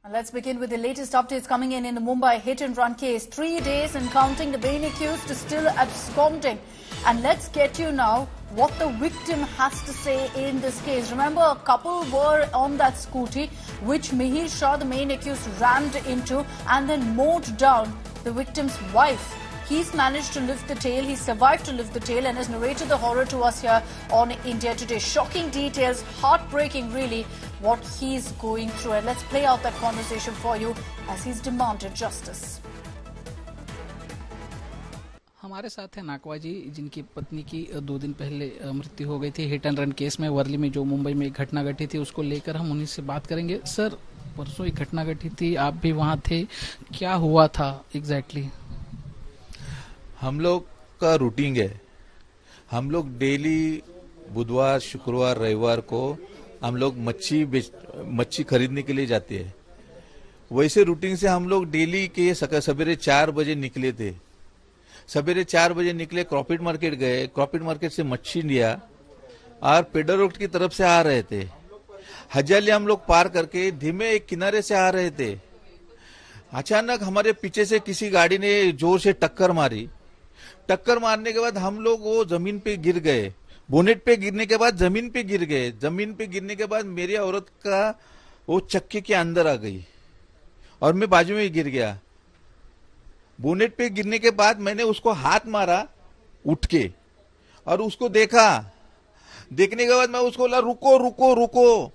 Let's begin with the latest updates coming in the Mumbai hit-and-run case. 3 days and counting, the main accused is still absconding. And let's get you now what the victim has to say in this case. Remember, a couple were on that scooty, which Mihir Shah, the main accused, rammed into and then mowed down the victim's wife. He's managed to lift the tail, he survived to lift the tail and has narrated the horror to us here on India Today. Shocking details, heartbreaking really, what he's going through. And let's play out that conversation for you as he's demanded justice. हमारे साथ है नाकवा जी, जिनकी पत्नी की 2 दिन पहले मृत्यु हो गई थी हिट एंड रन केस में। वर्ली में जो मुंबई में एक घटना घटी थी, उसको लेकर हम उन्हीं से बात करेंगे। सर, परसों एक घटना घटी थी, आप भी वहां थे, क्या हुआ था एग्जैक्टली? हम लोग का रूटीन है, हम लोग डेली बुधवार, शुक्रवार, रविवार को हम लोग मच्छी खरीदने के लिए जाते हैं। वैसे रूटीन से हम लोग डेली के सवेरे 4 बजे निकले थे। सवेरे 4 बजे निकले, क्रॉफिट मार्केट गए, क्रॉफिट मार्केट से मच्छी लिया और पेडर रोड की तरफ से आ रहे थे। हजाली हम लोग पार करके धीमे एक किनारे से आ रहे थे। अचानक हमारे पीछे से किसी गाड़ी ने जोर से टक्कर मारी। टक्कर मारने के बाद हम लोग वो जमीन पे गिर गए। बोनेट पे गिरने के बाद जमीन पे गिर गए। जमीन पे गिरने के बाद मेरी औरत का वो चक्के के अंदर आ गई और मैं बाजू में गिर गया। बोनेट पे गिरने के बाद मैंने उसको हाथ मारा उठ के और उसको देखा। देखने के बाद मैं उसको बोला रुको रुको रुको।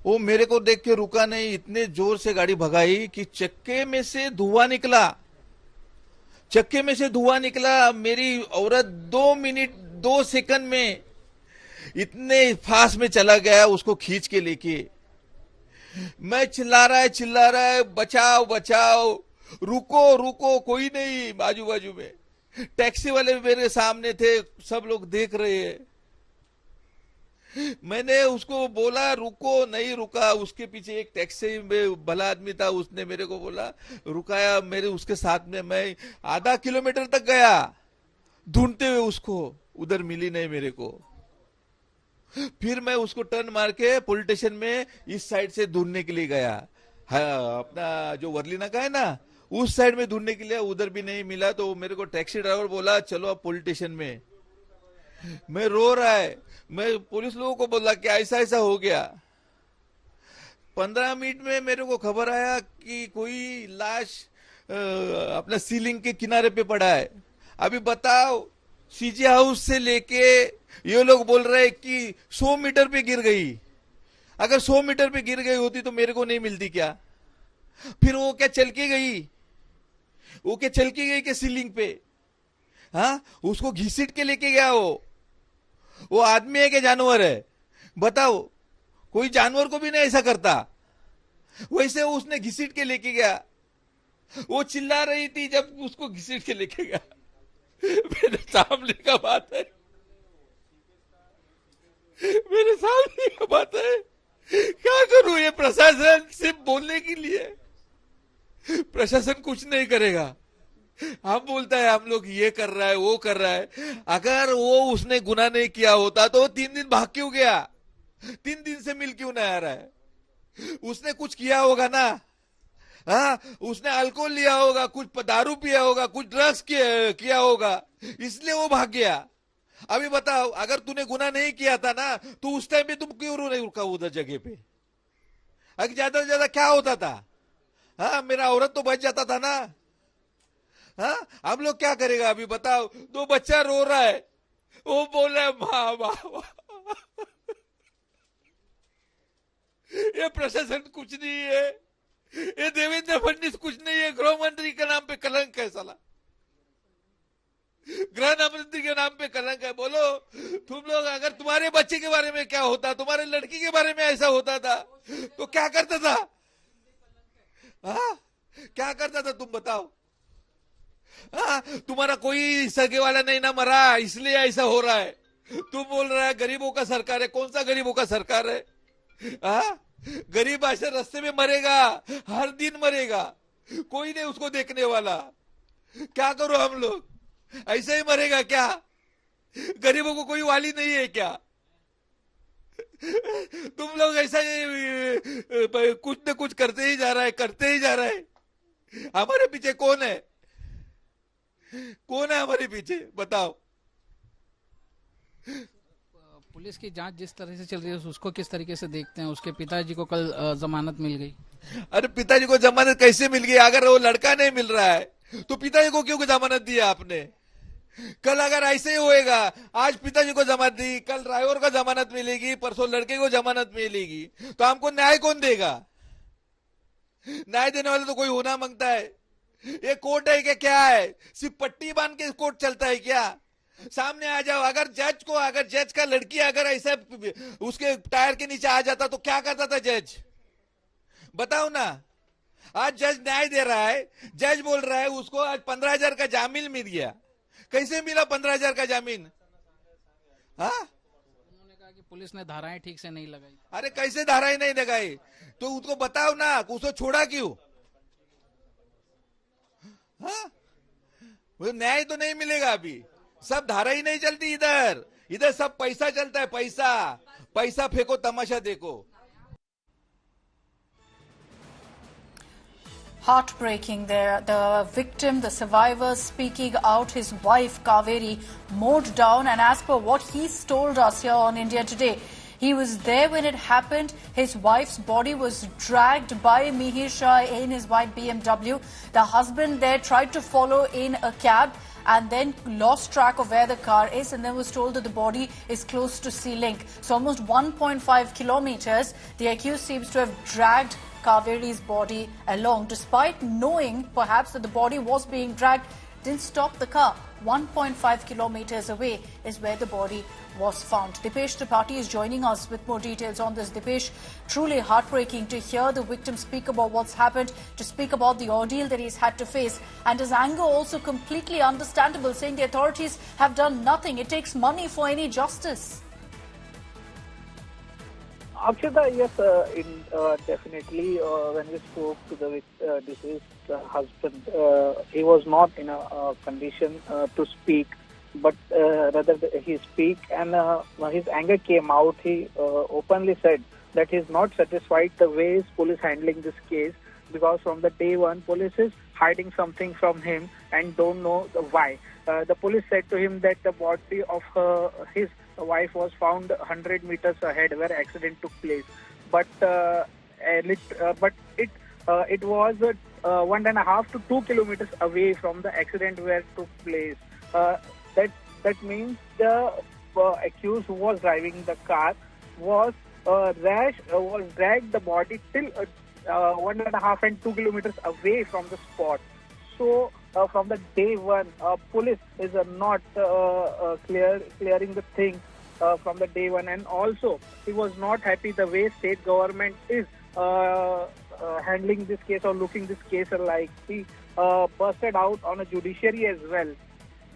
वो मेरे को देख के रुका नहीं, इतने जोर से गाड़ी भगाई कि चक्के में से धुआं निकला। चक्के में से धुआं निकला। मेरी औरत 2 मिनट 2 सेकंड में इतने फास्ट में चला गया उसको खींच के लेके। मैं चिल्ला रहा है बचाओ बचाओ, रुको रुको, कोई नहीं बाजू बाजू में। टैक्सी वाले मेरे सामने थे, सब लोग देख रहे हैं। मैंने उसको बोला रुको, नहीं रुका। उसके पीछे एक टैक्सी में भला आदमी था, उसने मेरे को बोला रुकाया। मेरे उसके साथ में मैं आधा किलोमीटर तक गया ढूंढते हुए, उसको उधर मिली नहीं मेरे को। फिर मैं उसको टर्न मार के पुलिस स्टेशन में इस साइड से ढूंढने के लिए गया। अपना जो वर्ली नाका है ना, उस साइड में ढूंढने के लिए, उधर भी नहीं मिला। तो मेरे को टैक्सी ड्राइवर बोला चलो आप पुलिस स्टेशन में। मैं रो रहा है। मैं पुलिस लोगों को बोला कि ऐसा ऐसा हो गया। 15 मिनट में मेरे को खबर आया कि कोई लाश अपना सीलिंग के किनारे पे पड़ा है। अभी बताओ, सीजी हाउस से लेके ये लोग बोल रहे हैं कि 100 मीटर पे गिर गई। अगर 100 मीटर पे गिर गई होती तो मेरे को नहीं मिलती क्या? फिर वो क्या चल के गई? वो क्या चल के गई क्या सीलिंग पे? हाँ, उसको घसीट के लेके गया। वो आदमी है कि जानवर है? बताओ, कोई जानवर को भी नहीं ऐसा करता। वैसे उसने घसीट के लेके गया। वो चिल्ला रही थी जब उसको घसीट के लेके गया। मेरे सामने का बात है, मेरे सामने का बात है। क्या करूं? ये प्रशासन सिर्फ बोलने के लिए, प्रशासन कुछ नहीं करेगा। हम बोलता है हम लोग ये कर रहा है वो कर रहा है। अगर वो उसने गुनाह नहीं किया होता तो 3 दिन भाग क्यों गया? 3 दिन से मिल क्यों नहीं आ रहा है? उसने कुछ किया होगा ना। हाँ, उसने अल्कोहल लिया होगा, कुछ दारू पिया होगा, कुछ ड्रग्स किया होगा, इसलिए वो भाग गया। अभी बताओ, अगर तूने गुनाह नहीं किया था ना तो उस टाइम पे तुम क्यों नहीं रुका उधर जगह पे? अगर ज्यादा से ज्यादा क्या होता था? हाँ, मेरा औरत तो बच जाता था ना। हाँ, हम लोग क्या करेगा? अभी बताओ, 2 बच्चा रो रहा है, वो बोल रहा है माँ माँ। ये प्रशासन कुछ नहीं है, ये देवेंद्र फडणवीस कुछ नहीं है। गृह मंत्री के नाम पे कलंक है साला, गृह मंत्री के नाम पे कलंक है। बोलो तुम लोग, अगर तुम्हारे बच्चे के बारे में क्या होता, तुम्हारे लड़की के बारे में ऐसा होता था तो क्या करता था? हाँ, क्या करता था तुम बताओ? हाँ, तुम्हारा कोई सगे वाला नहीं ना मरा, इसलिए ऐसा हो रहा है। तुम बोल रहा है गरीबों का सरकार है। कौन सा गरीबों का सरकार है? हाँ, गरीब ऐसे रास्ते में मरेगा, हर दिन मरेगा, कोई नहीं उसको देखने वाला। क्या करो हम लोग? ऐसे ही मरेगा क्या? गरीबों को कोई वाली नहीं है क्या? तुम लोग ऐसा कुछ न कुछ करते ही जा रहा है। हमारे पीछे कौन है हमारे पीछे, बताओ। पुलिस की जांच जिस तरह से चल रही है उसको किस तरीके से देखते हैं? उसके पिताजी को कल जमानत मिल गई। अरे पिताजी को जमानत कैसे मिल गई? अगर वो लड़का नहीं मिल रहा है तो पिताजी को क्यों जमानत दिया आपने? कल अगर ऐसे ही होएगा, आज पिताजी को जमानत दी, कल ड्राइवर को जमानत मिलेगी, परसों लड़के को जमानत मिलेगी, तो हमको न्याय कौन देगा? न्याय देने वाला तो कोई होना मांगता है। ये कोर्ट है क्या है? सिर्फ पट्टी बांध के कोर्ट चलता है क्या? सामने आ जाओ। अगर जज का लड़की अगर ऐसा उसके टायर के नीचे आ जाता तो क्या करता था जज? बताओ ना। आज जज न्याय दे रहा है, जज बोल रहा है उसको आज 15,000 का जामीन मिल गया। कैसे मिला 15,000 का जामीन? हाँ, उन्होंने कहा कि पुलिस ने धाराएं ठीक से नहीं लगाई। अरे कैसे धाराएं नहीं लगाई? तो उसको बताओ ना, उसको छोड़ा क्यों? हाँ, वो न्याय तो नहीं मिलेगा अभी। सब धारा ही नहीं चलती इधर सब पैसा चलता है। पैसा फेंको, तमाशा देखो। Heartbreaking there. The victim, the survivor, speaking out, his wife Kaveri mowed down, and as per what he's told us here on India Today, he was there when it happened. His wife's body was dragged by Mihir Shah in his white BMW. The husband there tried to follow in a cab and then lost track of where the car is, and then was told that the body is close to Sea Link. So almost 1.5 kilometers, the accused seems to have dragged Kaveri's body along, despite knowing perhaps that the body was being dragged. Didn't stop the car. 1.5 kilometers away is where the body was found. Dipesh Tripathi is joining us with more details on this. Dipesh, truly heartbreaking to hear the victim speak about what's happened, to speak about the ordeal that he's had to face, and his anger also completely understandable, saying the authorities have done nothing. It takes money for any justice. Akshita, yes, definitely. When we spoke to the deceased husband, he was not in a condition to speak, but rather he speak, and his anger came out. He openly said that he is not satisfied the way police handling this case, because from the day one, police is hiding something from him and don't know why. The police said to him that the body of his wife was found 100 meters ahead where accident took place, but it was 1.5 to 2 kilometers away from the accident where it took place. That means the accused who was driving the car was dragged the body till 1.5 and 2 kilometers away from the spot. So from the day one, police is not clearing the thing from the day one, and also he was not happy the way state government is handling this case or looking this case like. He busted out on a judiciary as well.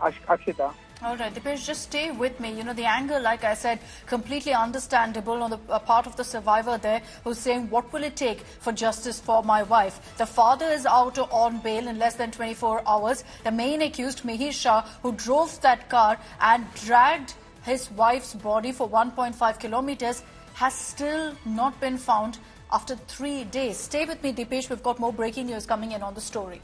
Akshita. All right, Dipesh, just stay with me. You know, the anger, like I said, completely understandable on the part of the survivor there, who's saying, what will it take for justice for my wife? The father is out on bail in less than 24 hours. The main accused, Mihir Shah, who drove that car and dragged his wife's body for 1.5 kilometers, has still not been found after 3 days. Stay with me, Dipesh. We've got more breaking news coming in on the story.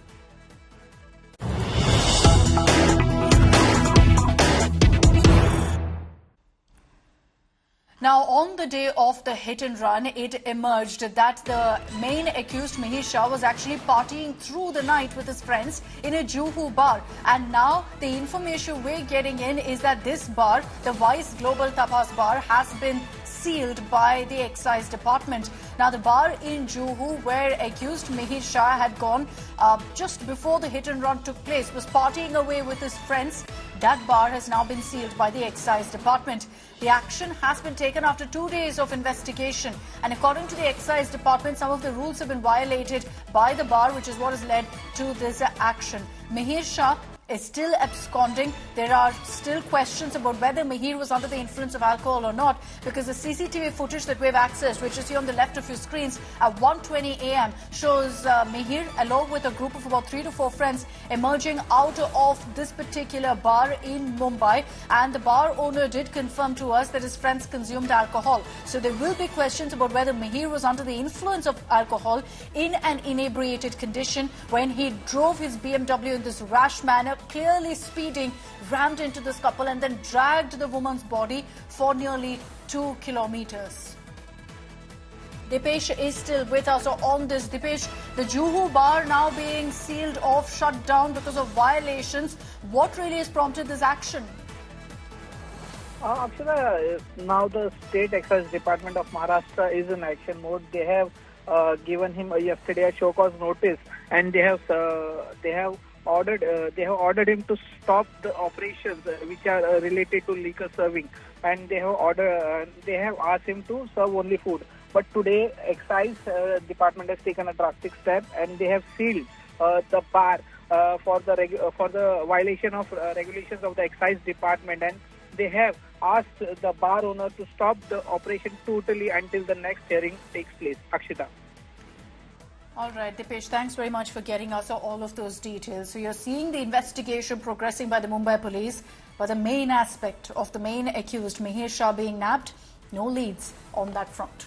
Now, on the day of the hit and run, it emerged that the main accused, Mihir Shah, was actually partying through the night with his friends in a Juhu bar. And now, the information we're getting in is that this bar, the Vice Global Tapas Bar, has been sealed by the excise department. Now, the bar in Juhu, where accused Mihir Shah had gone just before the hit and run took place, was partying away with his friends. That bar has now been sealed by the excise department. The action has been taken after 2 days of investigation, and according to the excise department, some of the rules have been violated by the bar, which is what has led to this action. Mihir Shah is still absconding. There are still questions about whether Mihir was under the influence of alcohol or not, because the CCTV footage that we've accessed, which is here on the left of your screens, at 1:20 a.m. shows Mihir along with a group of about 3 to 4 friends emerging out of this particular bar in Mumbai, and the bar owner did confirm to us that his friends consumed alcohol. So there will be questions about whether Mihir was under the influence of alcohol in an inebriated condition when he drove his BMW in this rash manner, clearly speeding, rammed into this couple and then dragged the woman's body for nearly 2 kilometers. Dipesh is still with us on this. Dipesh, the Juhu bar now being sealed off, shut down because of violations. What really has prompted this action? Akshara, now the State Excise Department of Maharashtra is in action mode. They have given him yesterday a show cause notice, and they have ordered him to stop the operations which are related to liquor serving, and they have asked him to serve only food. But today, Excise Department has taken a drastic step, and they have sealed the bar for the violation of regulations of the Excise Department, and they have asked the bar owner to stop the operation totally until the next hearing takes place. Akshita. All right, Dipesh, thanks very much for getting us all of those details. So you're seeing the investigation progressing by the Mumbai police, but the main aspect of the main accused, Mihir Shah, being nabbed, no leads on that front.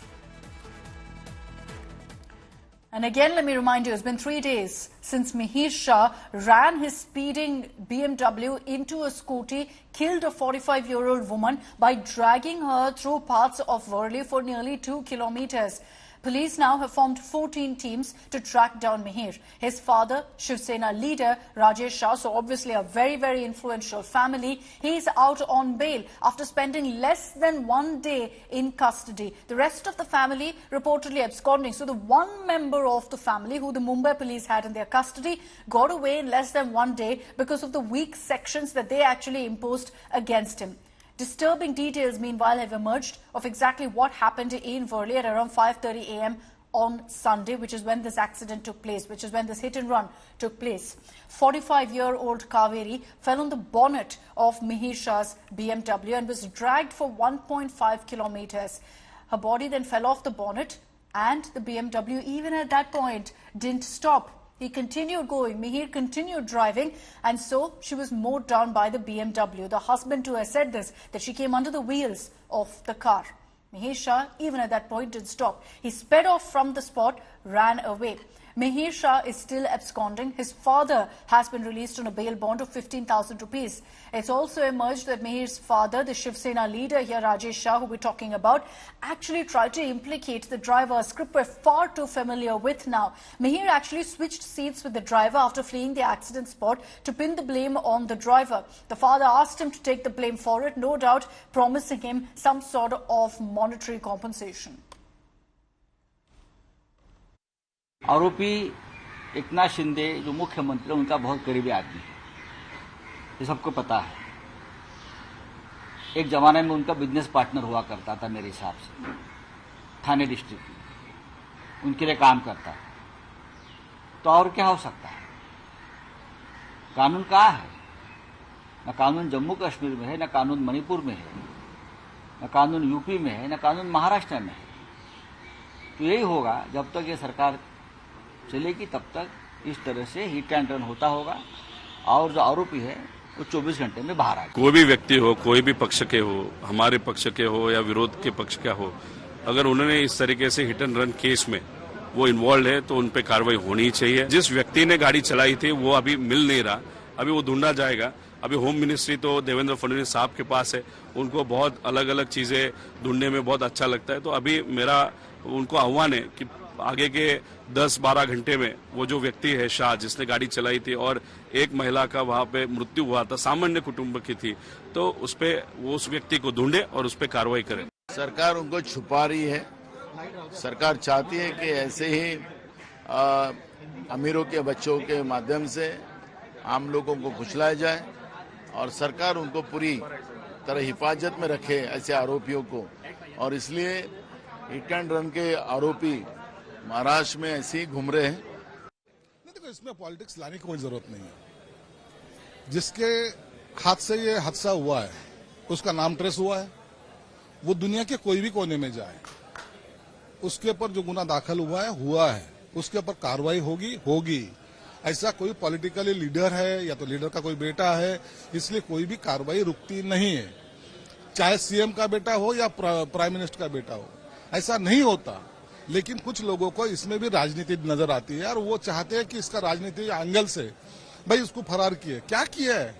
And again, let me remind you, it's been 3 days since Mihir Shah ran his speeding BMW into a scooty, killed a 45-year-old woman by dragging her through parts of Worli for nearly 2 kilometers. Police now have formed 14 teams to track down Mihir. His father, Shiv Sena leader Rajesh Shah, so obviously a very, very influential family, he's out on bail after spending less than 1 day in custody. The rest of the family reportedly absconding. So the one member of the family who the Mumbai police had in their custody got away in less than 1 day because of the weak sections that they actually imposed against him. Disturbing details, meanwhile, have emerged of exactly what happened in Worli at around 5:30 a.m. on Sunday, which is when this accident took place, which is when this hit and run took place. 45-year-old Kaveri fell on the bonnet of Mihir Shah's BMW and was dragged for 1.5 kilometers. Her body then fell off the bonnet, and the BMW, even at that point, didn't stop. He continued going. Mihir continued driving, and so she was mowed down by the BMW. The husband too has said this, that she came under the wheels of the car. Mihir Shah, even at that point, didn't stop. He sped off from the spot, ran away. Mihir Shah is still absconding. His father has been released on a bail bond of 15,000 rupees. It's also emerged that Mihir's father, the Shiv Sena leader here, Rajesh Shah, who we're talking about, actually tried to implicate the driver, a script we're far too familiar with now. Mihir actually switched seats with the driver after fleeing the accident spot to pin the blame on the driver. The father asked him to take the blame for it, no doubt promising him some sort of monetary compensation. आरोपी एकनाथ शिंदे जो मुख्यमंत्री उनका बहुत करीबी आदमी है, ये सबको पता है। एक जमाने में उनका बिजनेस पार्टनर हुआ करता था मेरे हिसाब से, थाने डिस्ट्रिक्ट में उनके लिए काम करता है। तो और क्या हो सकता है? कानून कहाँ है? न कानून जम्मू कश्मीर में है, न कानून मणिपुर में है, न कानून यूपी में है, न कानून महाराष्ट्र में है। तो यही होगा, जब तक ये सरकार चलेगी तब तक इस तरह से हिट एंड रन होता होगा, और जो आरोपी है वो 24 घंटे में बाहर आएगा। कोई भी व्यक्ति हो, कोई भी पक्ष के हो, हमारे पक्ष के हो या विरोध के पक्ष का हो, अगर उन्होंने इस तरीके से हिट एंड रन केस में वो इन्वॉल्व है तो उन पे कार्रवाई होनी चाहिए। जिस व्यक्ति ने गाड़ी चलाई थी वो अभी मिल नहीं रहा, अभी वो ढूंढा जाएगा। अभी होम मिनिस्ट्री तो देवेंद्र फडणवीस साहब के पास है, उनको बहुत अलग अलग चीजें ढूंढने में बहुत अच्छा लगता है। तो अभी मेरा उनको आह्वान है कि आगे के 10-12 घंटे में वो जो व्यक्ति है शाह, जिसने गाड़ी चलाई थी और एक महिला का वहां पे मृत्यु हुआ था, सामान्य कुटुंब की थी, तो उस पे वो उस व्यक्ति को ढूंढे और उस पे कार्रवाई करे। सरकार उनको छुपा रही है। सरकार चाहती है कि ऐसे ही अमीरों के बच्चों के माध्यम से आम लोगों को कुचलाया जाए, और सरकार उनको पूरी तरह हिफाजत में रखे ऐसे आरोपियों को। और इसलिए हिट एंड रन के आरोपी महाराष्ट्र में ऐसे ही घूम रहे हैं। देखो, इसमें पॉलिटिक्स लाने की कोई जरूरत नहीं है। जिसके हाथ से ये हादसा हुआ है उसका नाम ट्रेस हुआ है, वो दुनिया के कोई भी कोने में जाए, उसके ऊपर जो गुना दाखिल हुआ है, उसके ऊपर कार्रवाई होगी। ऐसा कोई पॉलिटिकली लीडर है या तो लीडर का कोई बेटा है, इसलिए कोई भी कार्रवाई रुकती नहीं है, चाहे सीएम का बेटा हो या प्राइम मिनिस्टर का बेटा हो, ऐसा नहीं होता। लेकिन कुछ लोगों को इसमें भी राजनीति नजर आती है और वो चाहते हैं कि इसका राजनीतिक एंगल से भाई उसको फरार किए। क्या किया है?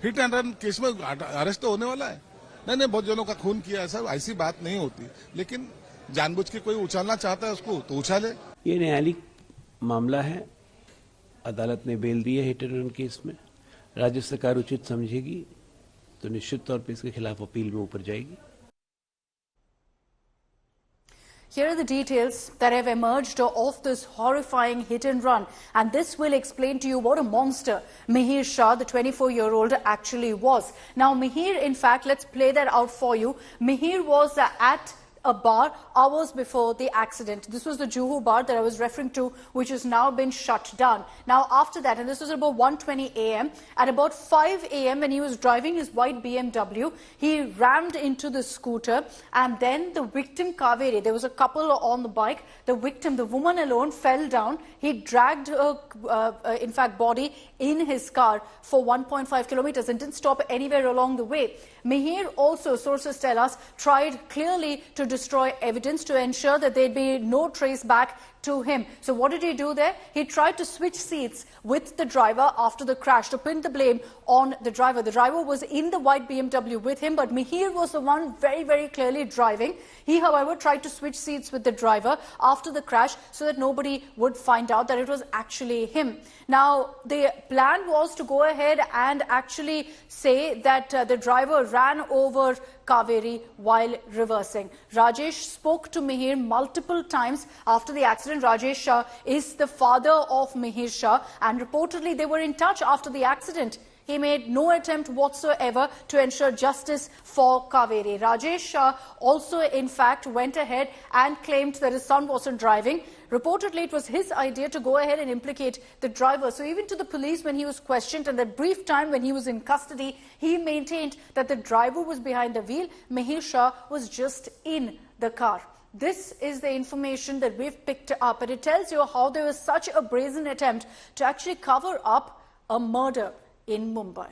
हिट एंड रन केस में अरेस्ट तो होने वाला है। नहीं, बहुत जनों का खून किया है, ऐसा ऐसी बात नहीं होती। लेकिन जानबूझ के कोई उछालना चाहता है उसको तो उछाले। ये न्यायालयिक मामला है, अदालत ने बेल दी है हिट एंड रन केस में। राज्य सरकार उचित समझेगी तो निश्चित तौर पर इसके खिलाफ अपील में ऊपर जाएगी। Here are the details that have emerged of this horrifying hit and run, and this will explain to you what a monster Mihir Shah, the 24-year-old, actually was. Now, Mihir, in fact, let's play that out for you. Mihir was at a bar hours before the accident. This was the Juhu bar that I was referring to, which has now been shut down. Now, after that, and this was about 1:20 a.m., at about 5 a.m. when he was driving his white BMW, he rammed into the scooter, and then the victim, Kaveri, there was a couple on the bike. The victim, the woman alone, fell down. He dragged her, in fact, body in his car for 1.5 kilometers and didn't stop anywhere along the way. Mihir also, sources tell us, tried clearly to destroy evidence to ensure that there'd be no trace back to him. So what did he do there? He tried to switch seats with the driver after the crash to pin the blame on the driver. The driver was in the white BMW with him, but Mihir was the one very, very clearly driving. He, however, tried to switch seats with the driver after the crash so that nobody would find out that it was actually him. Now, the plan was to go ahead and actually say that the driver ran over Kaveri while reversing. Rajesh spoke to Mihir multiple times after the accident. Rajesh Shah is the father of Mihir Shah, and reportedly they were in touch after the accident. He made no attempt whatsoever to ensure justice for Kaveri. Rajesh Shah also, in fact, went ahead and claimed that his son wasn't driving. Reportedly, it was his idea to go ahead and implicate the driver. So even to the police, when he was questioned, and that brief time when he was in custody, he maintained that the driver was behind the wheel. Mihir Shah was just in the car. This is the information that we've picked up, and it tells you how there was such a brazen attempt to actually cover up a murder in Mumbai.